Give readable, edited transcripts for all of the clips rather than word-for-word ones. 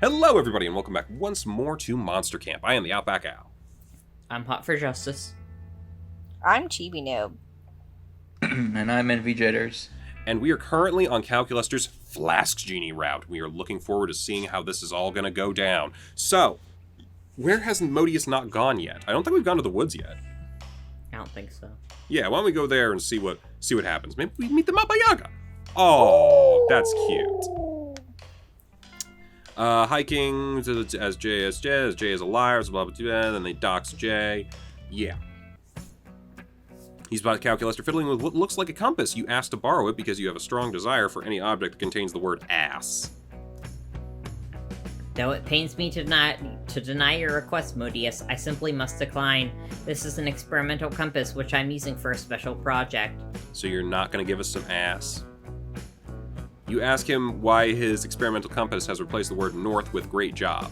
Hello, everybody, and welcome back once more to Monster Camp. I am the Outback Al. I'm hot for justice. I'm Chibi Noob. And I'm Envy Jitters. And we are currently on Calculester's Flask Genie route. We are looking forward to seeing how this is all going to go down. So, where has Modius not gone yet? I don't think we've gone to the woods yet. I don't think so. Yeah, why don't we go there and see what happens? Maybe we meet the Mapa Yaga. Oh, that's cute. Hiking as Jay is alive, blah blah blah. Then they dox Jay. Yeah. He's about Calculester fiddling with what looks like a compass. You ask to borrow it because you have a strong desire for any object that contains the word ass. Though it pains me to deny your request, Modius, I simply must decline. This is an experimental compass which I'm using for a special project. So you're not going to give us some ass? You ask him why his experimental compass has replaced the word north with great job.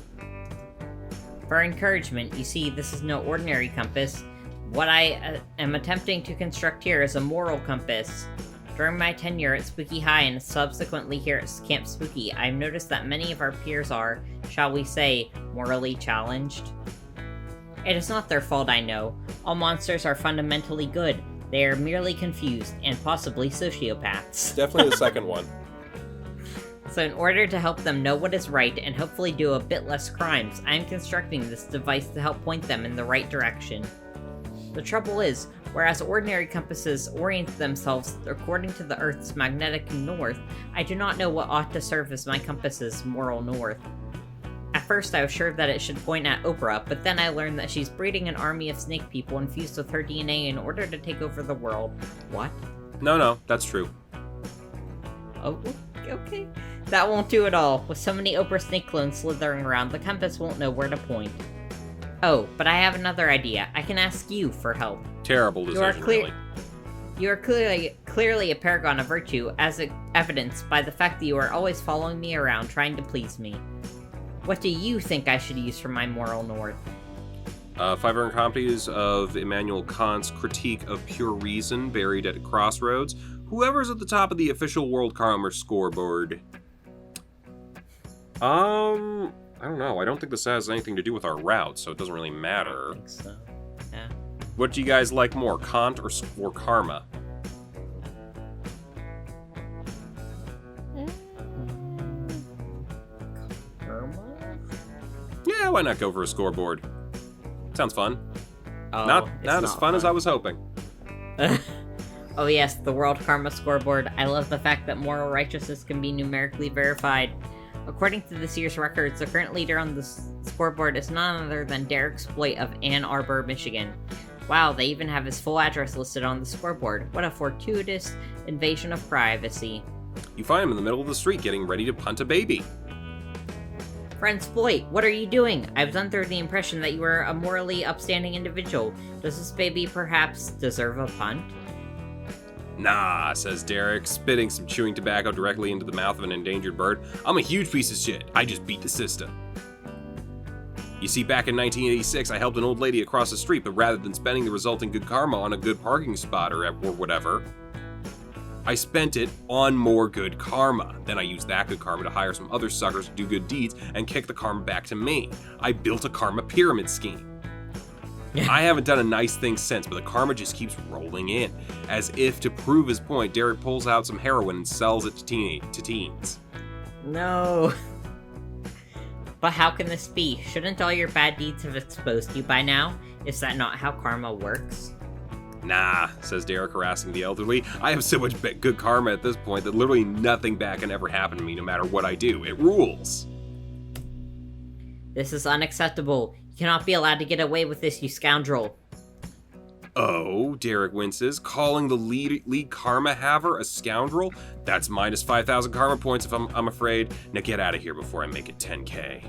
For encouragement, you see, this is no ordinary compass. What I am attempting to construct here is a moral compass. During my tenure at Spooky High and subsequently here at Camp Spooky, I've noticed that many of our peers are, shall we say, morally challenged. It is not their fault, I know. All monsters are fundamentally good. They are merely confused, and possibly sociopaths. Definitely the second one. So in order to help them know what is right and hopefully do a bit less crimes, I am constructing this device to help point them in the right direction. The trouble is, whereas ordinary compasses orient themselves according to the Earth's magnetic north, I do not know what ought to serve as my compass's moral north. At first I was sure that it should point at Oprah, but then I learned that she's breeding an army of snake people infused with her DNA in order to take over the world. What? No, that's true. Oh, okay. That won't do at all. With so many Oprah snake clones slithering around, the compass won't know where to point. Oh, but I have another idea. I can ask you for help. Terrible decision, really. You are clearly a paragon of virtue, as evidenced by the fact that you are always following me around, trying to please me. What do you think I should use for my moral north? 500 copies of Immanuel Kant's Critique of Pure Reason, buried at a crossroads. Whoever's at the top of the official World Karma scoreboard. I don't know. I don't think this has anything to do with our route, so it doesn't really matter. I think so. Yeah. What do you guys like more, Kant or Karma? Karma? Yeah, why not go for a scoreboard? Sounds fun. Oh, not it's as fun as I was hoping. Oh yes, the World Karma Scoreboard. I love the fact that moral righteousness can be numerically verified. According to this year's records, the current leader on the scoreboard is none other than Derek Sploit of Ann Arbor, Michigan. Wow, they even have his full address listed on the scoreboard. What a fortuitous invasion of privacy. You find him in the middle of the street getting ready to punt a baby. Friend Sploit, what are you doing? I was under the impression that you were a morally upstanding individual. Does this baby perhaps deserve a punt? Nah, says Derek, spitting some chewing tobacco directly into the mouth of an endangered bird. I'm a huge piece of shit. I just beat the system. You see, back in 1986, I helped an old lady across the street, but rather than spending the resulting good karma on a good parking spot or whatever, I spent it on more good karma. Then I used that good karma to hire some other suckers to do good deeds and kick the karma back to me. I built a karma pyramid scheme. I haven't done a nice thing since, but the karma just keeps rolling in. As if to prove his point, Derek pulls out some heroin and sells it to teens. No. But how can this be? Shouldn't all your bad deeds have exposed you by now? Is that not how karma works? Nah, says Derek, harassing the elderly. I have so much good karma at this point that literally nothing bad can ever happen to me no matter what I do. It rules. This is unacceptable. You cannot be allowed to get away with this, you scoundrel. Oh, Derek winces, calling the lead karma haver a scoundrel? That's minus 5,000 karma points if I'm afraid. Now get out of here before I make it 10k.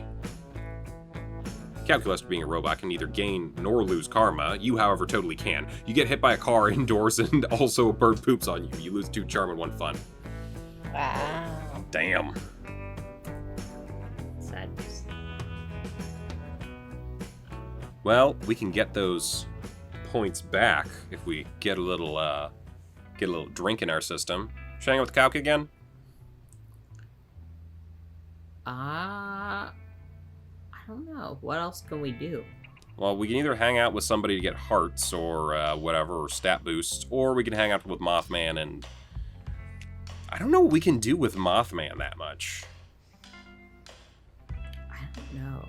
Calculester, being a robot, can neither gain nor lose karma. You, however, totally can. You get hit by a car indoors and also a bird poops on you. You lose 2 charm and 1 fun. Wow. Damn. Sad. Well, we can get those points back if we get a little drink in our system. Should I hang out with Calc again? don't know. What else can we do? Well, we can either hang out with somebody to get hearts or whatever, or stat boosts, or we can hang out with Mothman and... I don't know what we can do with Mothman that much. I don't know.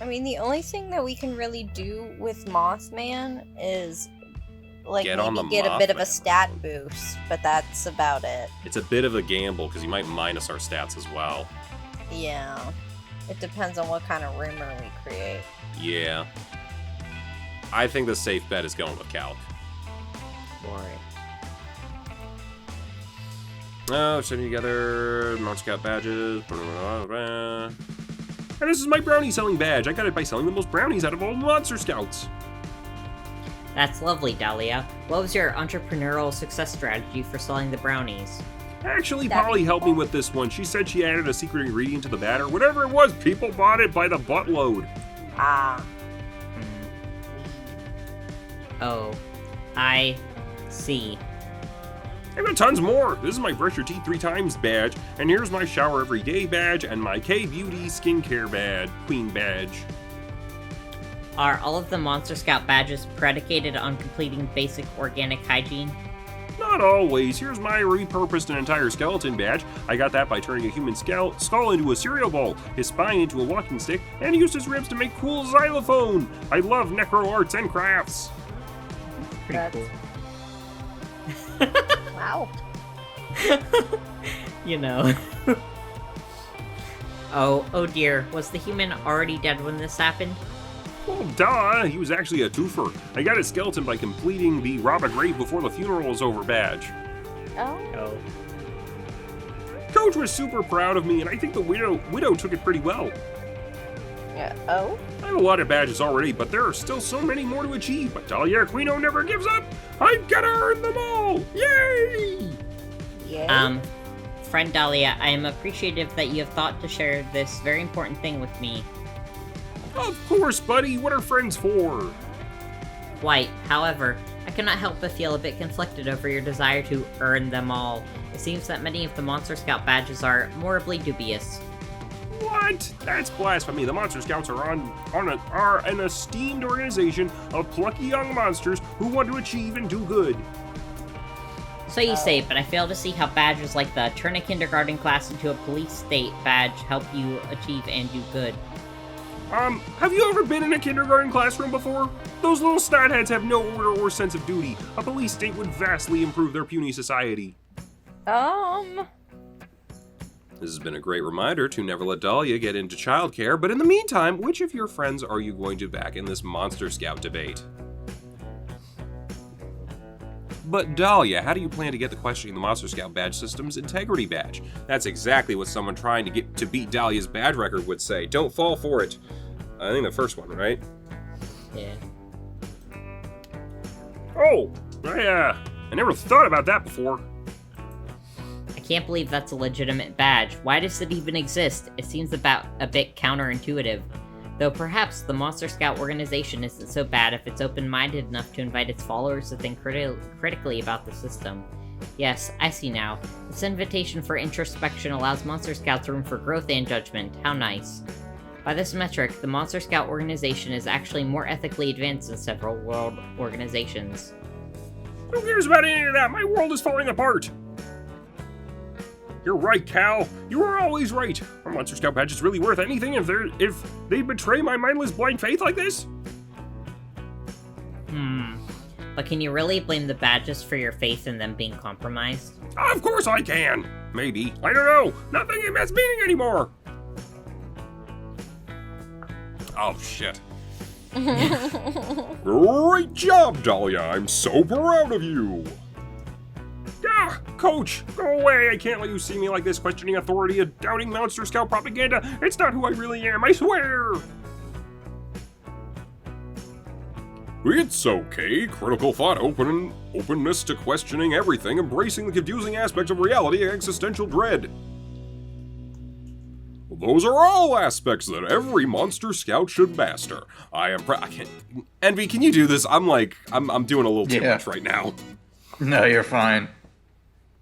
I mean, the only thing that we can really do with Mothman is, like, Get on maybe the get a bit of a Mothman. stat boost, but that's about it. It's a bit of a gamble, because you might minus our stats as well. Yeah. It depends on what kind of rumor we create. Yeah. I think the safe bet is going with Calc. For it. Oh, sitting together, Monster Scout badges. And this is my brownie selling badge. I got it by selling the most brownies out of all the Monster Scouts. That's lovely, Dahlia. What was your entrepreneurial success strategy for selling the brownies? Actually, That'd be Polly helped me cool. with this one. She said she added a secret ingredient to the batter. Whatever it was, people bought it by the buttload. Ah. Oh, I see. I've got tons more. This is my brush your teeth 3 times badge, and here's my shower every day badge, and my K-Beauty skincare badge, queen badge. Are all of the Monster Scout badges predicated on completing basic organic hygiene? Not always. Here's my repurposed and entire skeleton badge. I got that by turning a human skull into a cereal bowl, his spine into a walking stick, and used his ribs to make cool xylophone. I love necro arts and crafts. Pretty That's- cool. Wow. You know. Oh dear. Was the human already dead when this happened? Well, duh. He was actually a twofer. I got his skeleton by completing the rob a grave before the funeral was over badge. Oh. Oh. Coach was super proud of me, and I think the widow took it pretty well. Yeah. Oh. I have a lot of badges already, but there are still so many more to achieve. But Dahlia Aquino never gives up. I've got to earn them all. Yay! Yay. Friend Dahlia, I am appreciative that you have thought to share this very important thing with me. Of course, buddy. What are friends for? Quite. However, I cannot help but feel a bit conflicted over your desire to earn them all. It seems that many of the Monster Scout badges are morally dubious. What? That's blasphemy. The Monster Scouts are are an esteemed organization of plucky young monsters who want to achieve and do good. So you say, but I fail to see how badges like the turn a kindergarten class into a police state badge help you achieve and do good. Have you ever been in a kindergarten classroom before? Those little snot heads have no order or sense of duty. A police state would vastly improve their puny society. This has been a great reminder to never let Dahlia get into childcare, but in the meantime, which of your friends are you going to back in this Monster Scout debate? But Dahlia, how do you plan to get the questioning the Monster Scout badge system's integrity badge? That's exactly what someone trying to get to beat Dahlia's badge record would say. Don't fall for it. I think the first one, right? Yeah. Oh, I never thought about that before. I can't believe that's a legitimate badge. Why does it even exist? It seems a bit counterintuitive. Though perhaps the Monster Scout organization isn't so bad if it's open-minded enough to invite its followers to think critically about the system. Yes, I see now. This invitation for introspection allows Monster Scouts room for growth and judgment. How nice. By this metric, the Monster Scout organization is actually more ethically advanced than several world organizations. Who cares about any of that? My world is falling apart. You're right, Cal. You are always right. Our Monster Scout badge is really worth anything if they betray my mindless blind faith like this. But can you really blame the badges for your faith in them being compromised? Of course I can. Maybe. I don't know. Nothing has meaning anymore. Oh, shit. Great job, Dahlia. I'm so proud of you. Ah, Coach, go away. I can't let you see me like this, questioning authority and doubting Monster Scout propaganda. It's not who I really am, I swear. It's okay. Critical thought, openness to questioning everything, embracing the confusing aspects of reality and existential dread. Those are all aspects that every Monster Scout should master. I am Envy, can you do this? I'm doing a little too Yeah. much right now. No, you're fine.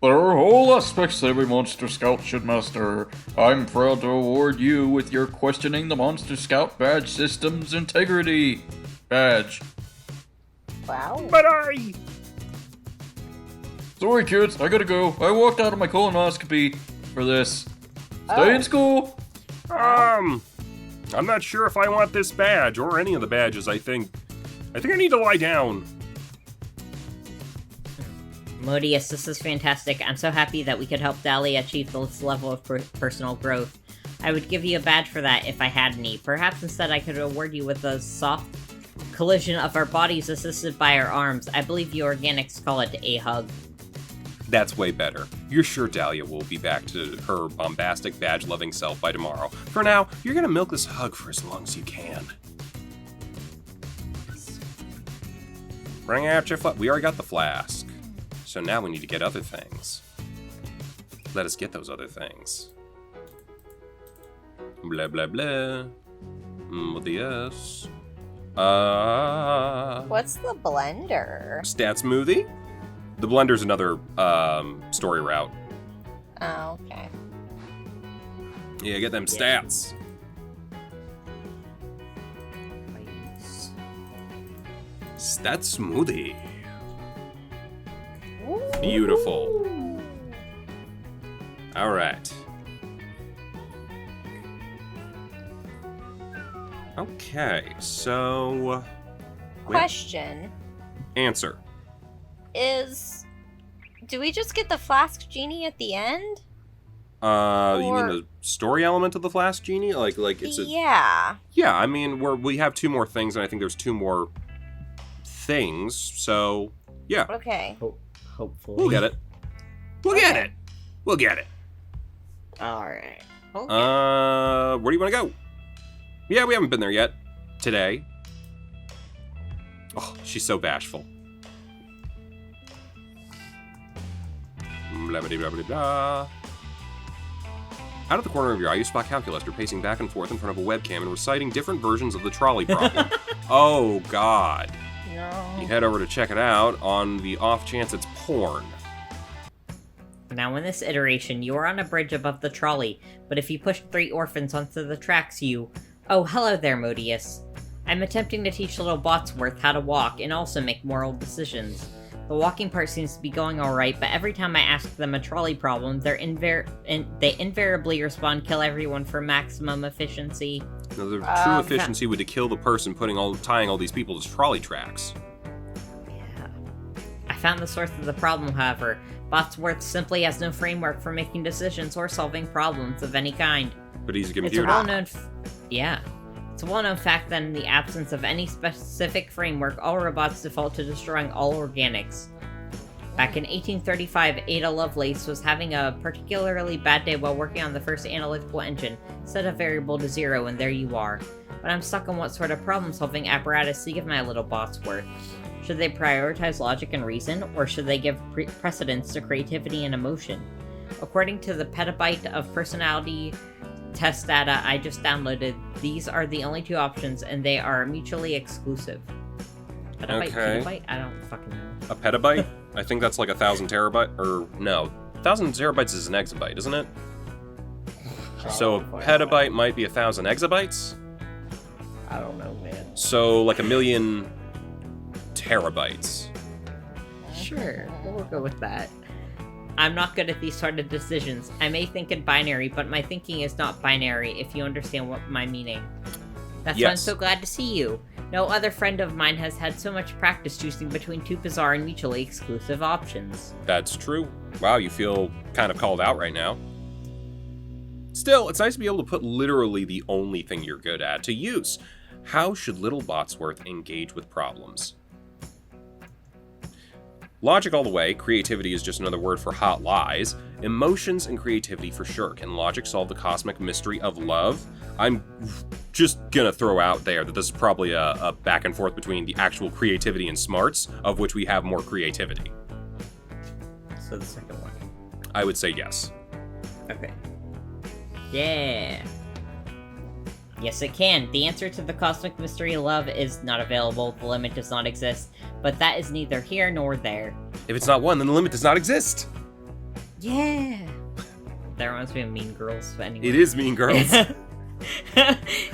There are whole aspects every Monster Scout should master. I'm proud to award you with your Questioning the Monster Scout Badge System's Integrity badge. Wow. But I... Sorry, kids, I gotta go. I walked out of my colonoscopy for this. Stay in school. I'm not sure if I want this badge or any of the badges, I think I need to lie down. Modius, this is fantastic. I'm so happy that we could help Dahlia achieve this level of personal growth. I would give you a badge for that if I had any. Perhaps instead I could award you with a soft collision of our bodies assisted by our arms. I believe you organics call it a hug. That's way better. You're sure Dahlia will be back to her bombastic, badge-loving self by tomorrow. For now, you're gonna milk this hug for as long as you can. Bring out your we already got the flask. So now we need to get other things. Let us get those other things. Blah, blah, blah. Yes. What's the blender? Stat smoothie? The blender's another story route. Oh, okay. Yeah, get them stats. Stat smoothie. Beautiful. All right. Okay, so... Question Answer. is, do we just get the Flask Genie at the end? You mean the story element of the Flask Genie? Like it's a... Yeah. Yeah, I mean, we have two more things, and I think there's two more things, so... Yeah. Okay. Hopefully. We'll get it. We'll get it. We'll get it. Alright. Okay. Where do you want to go? Yeah, we haven't been there yet. Today. Oh, she's so bashful. Blah, blah, blah, blah, blah. Out of the corner of your eye, you spot Calculester pacing back and forth in front of a webcam and reciting different versions of the trolley problem. Oh, God. No. You head over to check it out on the off chance it's porn. Now in this iteration, you are on a bridge above the trolley, but if you push 3 orphans onto the tracks, you... Oh, hello there, Modius. I'm attempting to teach little Botsworth how to walk and also make moral decisions. The walking part seems to be going alright, but every time I ask them a trolley problem, they invariably respond, kill everyone for maximum efficiency. Now, the true efficiency would to kill the person tying all these people to trolley tracks. Yeah. I found the source of the problem, however. Botsworth simply has no framework for making decisions or solving problems of any kind. But he's a It's a computer. well-known... It's a well-known fact that in the absence of any specific framework, all robots default to destroying all organics. Back in 1835, Ada Lovelace was having a particularly bad day while working on the first analytical engine. Set a variable to 0, and there you are. But I'm stuck on what sort of problem-solving apparatus to give my little Botsworth. Should they prioritize logic and reason, or should they give precedence to creativity and emotion? According to the petabyte of personality test data I just downloaded, these are the only 2 options, and they are mutually exclusive. Petabyte, Okay. petabyte? I don't fucking know. A petabyte? I think that's like 1,000 terabyte, or no. 1,000 terabytes is an exabyte, isn't it? So a petabyte might be 1,000 exabytes? I don't know, man. So like 1,000,000 terabytes. Sure, we'll go with that. I'm not good at these sort of decisions. I may think in binary, but my thinking is not binary, if you understand what my meaning. That's why I'm Yes. so glad to see you. No other friend of mine has had so much practice choosing between 2 bizarre and mutually exclusive options. That's true. Wow, you feel kind of called out right now. Still, it's nice to be able to put literally the only thing you're good at to use. How should little Botsworth engage with problems? Logic all the way, creativity is just another word for hot lies. Emotions and creativity for sure. Can logic solve the cosmic mystery of love? I'm just gonna throw out there that this is probably a back and forth between the actual creativity and smarts, of which we have more creativity. So the second one. I would say yes. Okay. Yeah. Yes, it can. The answer to the cosmic mystery of love is not available. The limit does not exist. But that is neither here nor there. If it's not one, then the limit does not exist. Yeah! That reminds me of Mean Girls, but anyway. It is Mean Girls.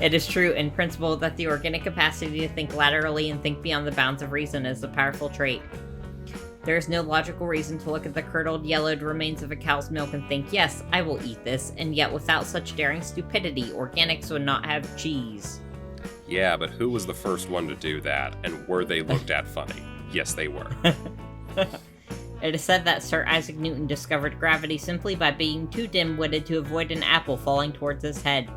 It is true, in principle, that the organic capacity to think laterally and think beyond the bounds of reason is a powerful trait. There is no logical reason to look at the curdled, yellowed remains of a cow's milk and think, yes, I will eat this, and yet without such daring stupidity, organics would not have cheese. Yeah, but who was the first one to do that, and were they looked at funny? Yes, they were. It is said that Sir Isaac Newton discovered gravity simply by being too dim-witted to avoid an apple falling towards his head.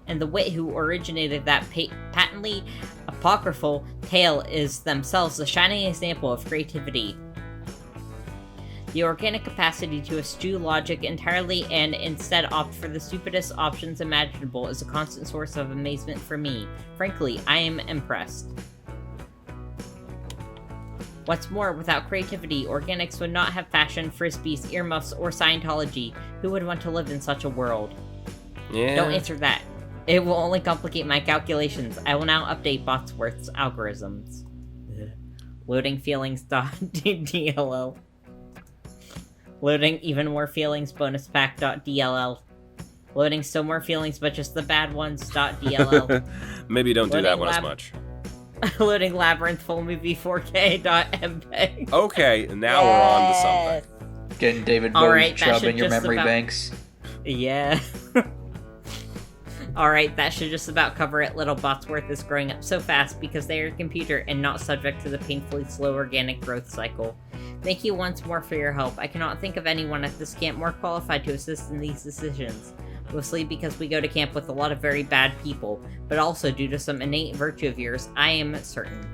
And the wit who originated that patently apocryphal tale is themselves a shining example of creativity. The organic capacity to eschew logic entirely and instead opt for the stupidest options imaginable is a constant source of amazement for me. Frankly, I am impressed. What's more, without creativity, organics would not have fashion, frisbees, earmuffs, or Scientology. Who would want to live in such a world? Yeah. Don't answer that. It will only complicate my calculations. I will now update Botsworth's algorithms. Loading feelings.dll. Loading even more feelings bonus pack.dll. Loading still more feelings but just the bad ones.dll. Maybe don't do that one as much. Loading labyrinth full movie 4K.mpeg. Okay, now we're on to something. Getting David All Bowie's right, that chub should in your just memory about- banks. Yeah. Alright, that should just about cover it. Little Botsworth is growing up so fast because they are a computer and not subject to the painfully slow organic growth cycle. Thank you once more for your help. I cannot think of anyone at this camp more qualified to assist in these decisions. Mostly because we go to camp with a lot of very bad people, but also due to some innate virtue of yours, I am certain.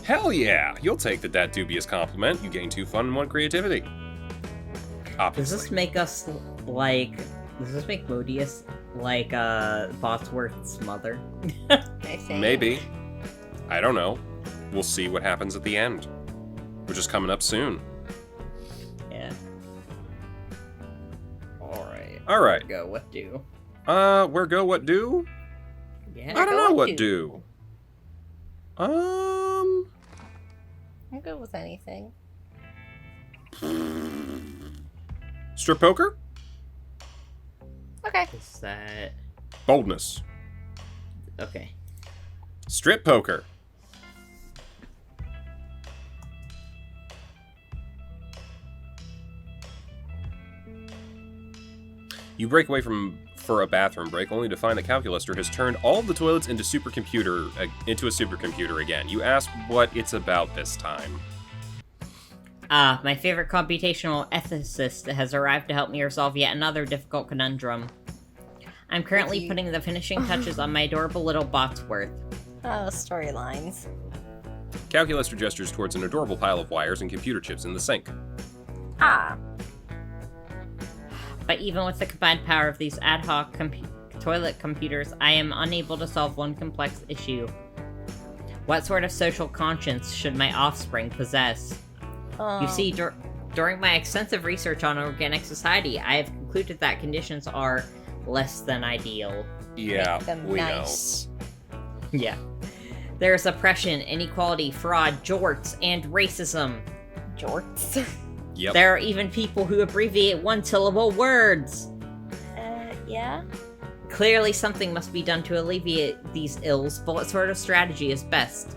Hell yeah! You'll take that dubious compliment. You gain 2 fun and 1 creativity. Does this make us, like... Does this make Modius like, Botsworth's mother? I think. Maybe. I don't know. We'll see what happens at the end. Which is coming up soon. Yeah. Alright. Go, what do? Where go, what do? Yeah. I don't go, know what what do. I'm good with anything. Strip poker? Okay. Is that... Boldness. Okay. Strip poker. You break away for a bathroom break, only to find that Calculester has turned all of the toilets into a supercomputer again. You ask what it's about this time. My favorite computational ethicist has arrived to help me resolve yet another difficult conundrum. I'm currently putting the finishing touches on my adorable little Botsworth. Oh, storylines. Calculester gestures towards an adorable pile of wires and computer chips in the sink. Ah. But even with the combined power of these ad hoc toilet computers, I am unable to solve one complex issue. What sort of social conscience should my offspring possess? You see, during my extensive research on organic society, I have concluded that conditions are less than ideal. Yeah, Make them we nice. know. Yeah. There's oppression, inequality, fraud, jorts, and racism. Jorts. Yep. There are even people who abbreviate one-syllable words. Yeah? Clearly something must be done to alleviate these ills, but what sort of strategy is best?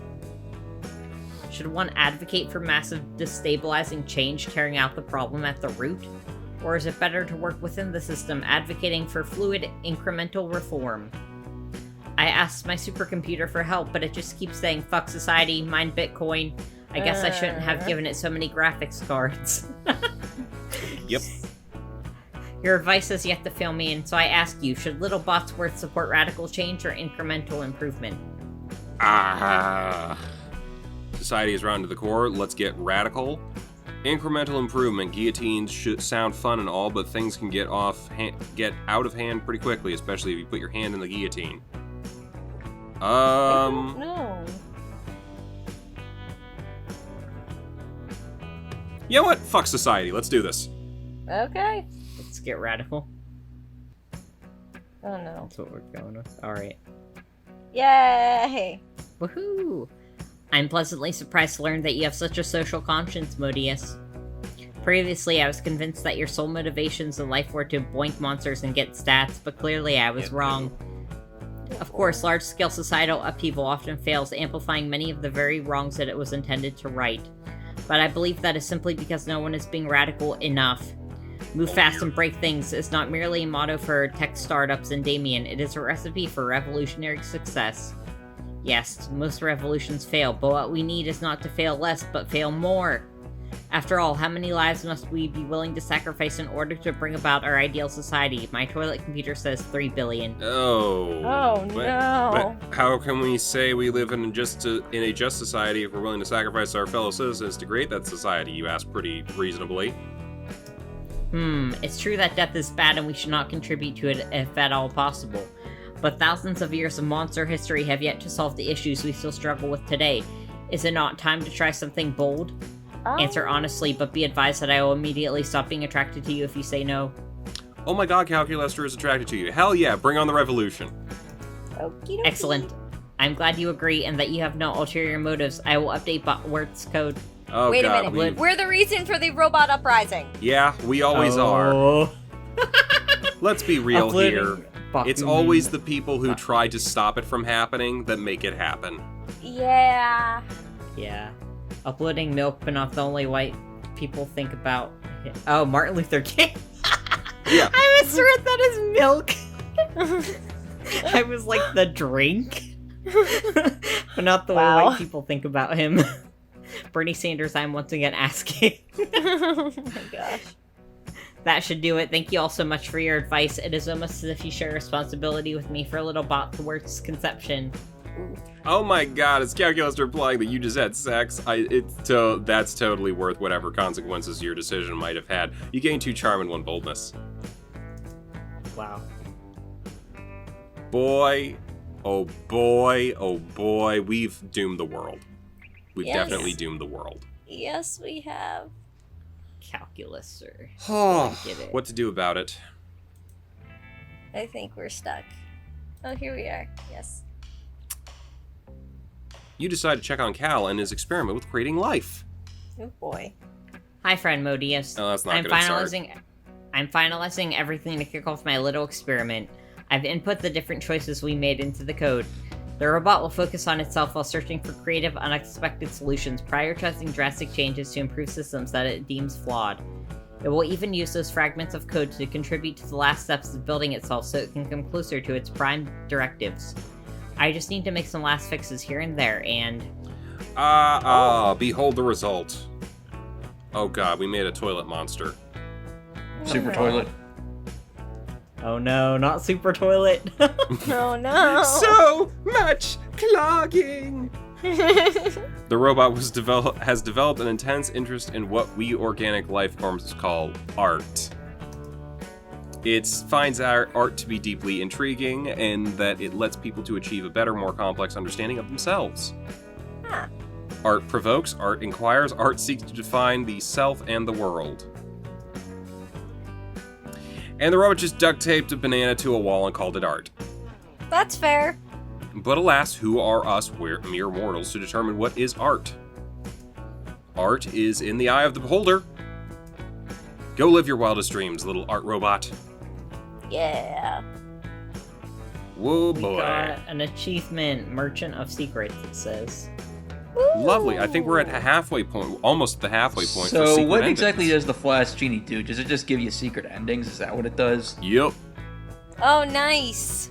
Should one advocate for massive destabilizing change, tearing out the problem at the root? Or is it better to work within the system, advocating for fluid, incremental reform? I asked my supercomputer for help, but it just keeps saying, fuck society, mine Bitcoin. I guess I shouldn't have given it so many graphics cards. Yep. Your advice has yet to fail me, and so I ask you, should little Botsworth support radical change or incremental improvement? Society is round to the core. Let's get radical. Incremental improvement. Guillotines should sound fun and all, but things can get out of hand pretty quickly, especially if you put your hand in the guillotine. No. You know what? Fuck society. Let's do this. Okay. Let's get radical. Oh no. That's what we're going with. Alright. Yay! Woohoo! I'm pleasantly surprised to learn that you have such a social conscience, Modius. Previously, I was convinced that your sole motivations in life were to boink monsters and get stats, but clearly I was wrong. Of course, large-scale societal upheaval often fails, amplifying many of the very wrongs that it was intended to right. But I believe that is simply because no one is being radical enough. Move fast and break things is not merely a motto for tech startups and Damien, it is a recipe for revolutionary success. Yes, most revolutions fail, but what we need is not to fail less, but fail more. After all, how many lives must we be willing to sacrifice in order to bring about our ideal society? My toilet computer says 3 billion. Oh, no. But how can we say we live in a just society if we're willing to sacrifice our fellow citizens to create that society? You ask pretty reasonably. It's true that death is bad and we should not contribute to it if at all possible. But thousands of years of monster history have yet to solve the issues we still struggle with today. Is it not time to try something bold? Answer honestly, but be advised that I will immediately stop being attracted to you if you say no. Oh my god, Calculester is attracted to you. Hell yeah, bring on the revolution. Okie dokie. Excellent. I'm glad you agree and that you have no ulterior motives. I will update Botworth's code. Oh Wait god, a minute. We're the reason for the robot uprising. Yeah, we always are. Let's be real here. It's always the people who try to stop it from happening that make it happen. Yeah. Yeah. Uploading milk, but not the only white people think about. Oh, Martin Luther King. Yeah. I misread that as milk. I was like, the drink. But not the way white people think about him. Bernie Sanders, I'm once again asking. Oh my gosh. That should do it. Thank you all so much for your advice. It is almost as if you share responsibility with me for a little Botworth's conception. Oh my god, it's Calculester implying that you just had sex. That's totally worth whatever consequences your decision might have had. You gained 2 charm and 1 boldness. Wow. Boy, oh boy, oh boy, we've doomed the world. We've definitely doomed the world. Yes, we have. Calculester. Get it. What to do about it? I think we're stuck. Oh, here we are. Yes. You decide to check on Cal and his experiment with creating life. Oh boy. Hi, friend Modius. Oh, that's not gonna start. I'm finalizing everything to kick off my little experiment. I've input the different choices we made into the code. The robot will focus on itself while searching for creative, unexpected solutions, prioritizing drastic changes to improve systems that it deems flawed. It will even use those fragments of code to contribute to the last steps of building itself so it can come closer to its prime directives. I just need to make some last fixes here and there, and... behold the result. Oh god, we made a toilet monster. Super toilet. Oh no, not super toilet. Oh no. So much clogging! The robot has developed an intense interest in what we organic life forms call art. It finds our art to be deeply intriguing, and that it lets people to achieve a better, more complex understanding of themselves. Huh. Art provokes, art inquires, art seeks to define the self and the world. And the robot just duct taped a banana to a wall and called it art. That's fair. But alas, who are us mere mortals to determine what is art? Art is in the eye of the beholder. Go live your wildest dreams, little art robot. Yeah. Whoa, We boy. got an achievement, Merchant of Secrets, it says. Lovely. I think we're at a halfway point, almost the halfway point. for So secret what endings. exactly does the Flash Genie do? Does it just give you secret endings? Is that what it does? Yep. Oh, nice.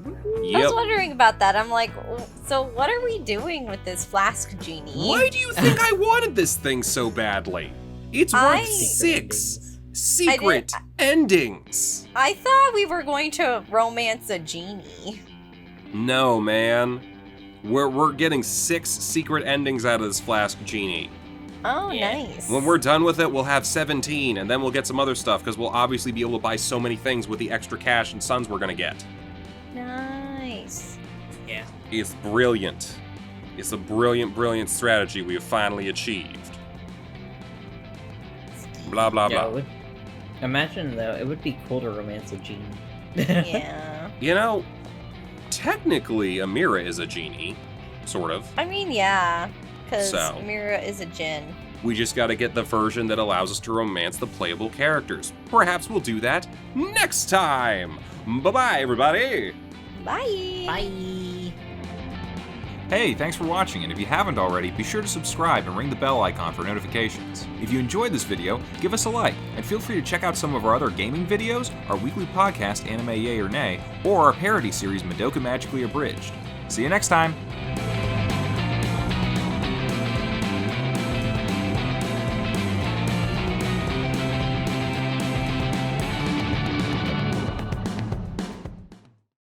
I was Yep. wondering about that. I'm like, so what are we doing with this flask genie? Why do you think I wanted this thing so badly? It's worth 6 secret endings. I thought we were going to romance a genie. No, man. We're getting 6 secret endings out of this flask genie. Oh, Yeah. nice. When we're done with it, we'll have 17, and then we'll get some other stuff, because we'll obviously be able to buy so many things with the extra cash and suns we're gonna get. Nice. Yeah. It's brilliant. It's a brilliant, brilliant strategy we have finally achieved. Blah, blah, Yeah, blah. imagine, though, it would be cool to romance a genie. Yeah. You know, technically, Amira is a genie. Sort of. I mean, yeah. Because So. Mira is a djinn. We just gotta get the version that allows us to romance the playable characters. Perhaps we'll do that next time! Bye-bye, everybody! Bye. Bye. Hey, thanks for watching, and if you haven't already, be sure to subscribe and ring the bell icon for notifications. If you enjoyed this video, give us a like, and feel free to check out some of our other gaming videos, our weekly podcast Anime Yay or Nay, or our parody series Madoka Magically Abridged. See you next time!